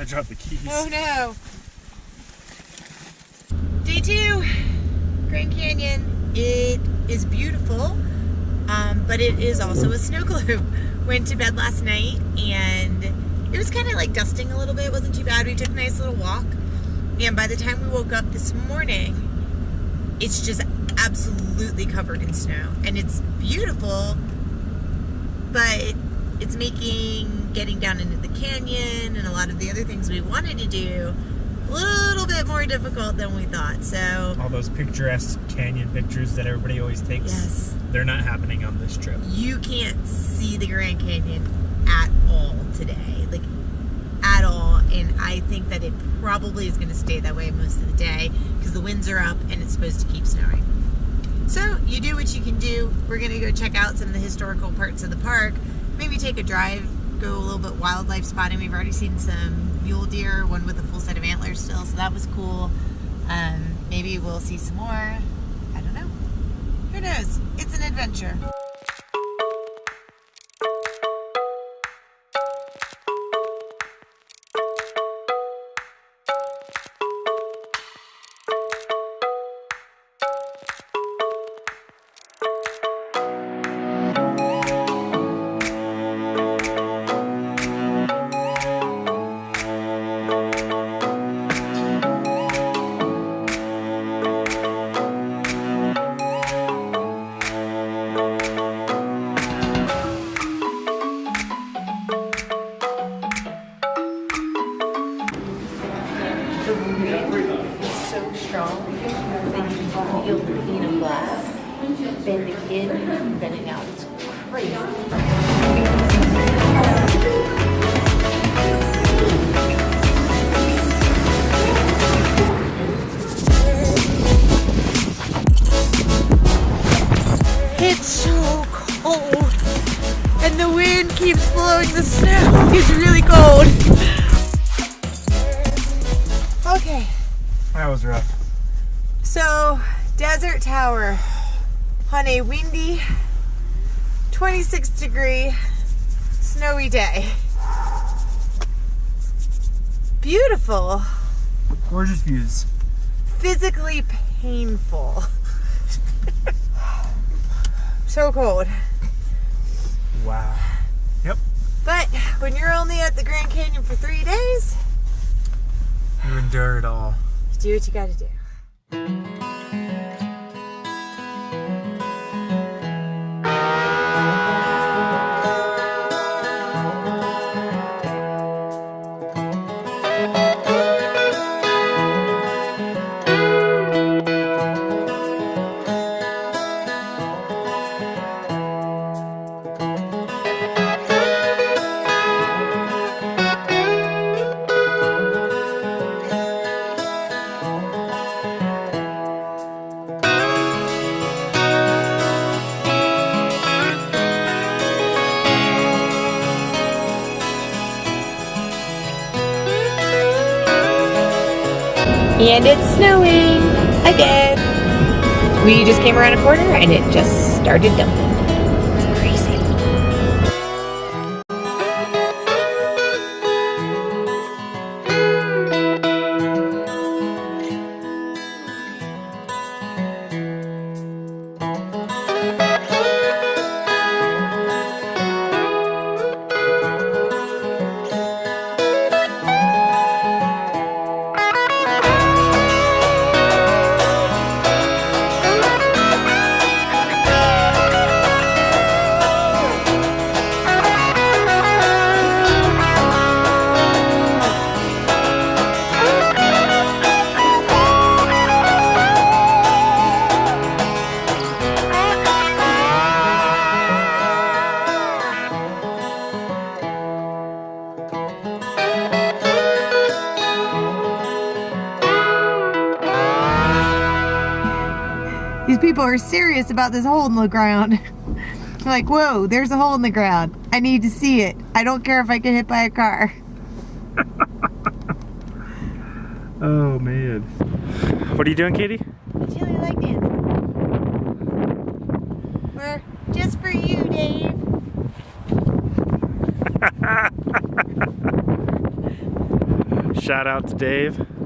I dropped the keys. Oh no. Day 2, Grand Canyon. It is beautiful, but it is also a snow globe. Went to bed last night and it was kind of like dusting a little bit. It wasn't too bad. We took a nice little walk. And by the time we woke up this morning, it's just absolutely covered in snow. And it's beautiful, but it's making getting down into the canyon and a lot of the other things we wanted to do a little bit more difficult than we thought. So all those picturesque canyon pictures that everybody always takes, yes, they're not happening on this trip. You can't see the Grand Canyon at all today, like at all. And I think that it probably is going to stay that way most of the day because the winds are up and it's supposed to keep snowing. So you do what you can do. We're going to go check out some of the historical parts of the park. Maybe take a drive, go a little bit wildlife spotting. We've already seen some mule deer, one with a full set of antlers still, so that was cool. Maybe we'll see some more. I don't know. Who knows? It's an adventure. The wind is so strong that you can feel the pane of glass bending in and bending out. It's crazy. It's so cold, and the wind keeps blowing the snow. It's really cold. Okay. That was rough. So, Desert Tower on a windy, 26-degree, snowy day. Beautiful. Gorgeous views. Physically painful. So cold. Wow. Yep. But when you're only at the Grand Canyon for 3 days, You endure it all. do what you gotta do. And it's snowing again. We just came around a corner and it just started dumping. It's crazy. These people are serious about this hole in the ground. Like, whoa, there's a hole in the ground. I need to see it. I don't care if I get hit by a car. Oh man. What are you doing, Katie? Chili leg dance. We're just for you, Dave. Shout out to Dave.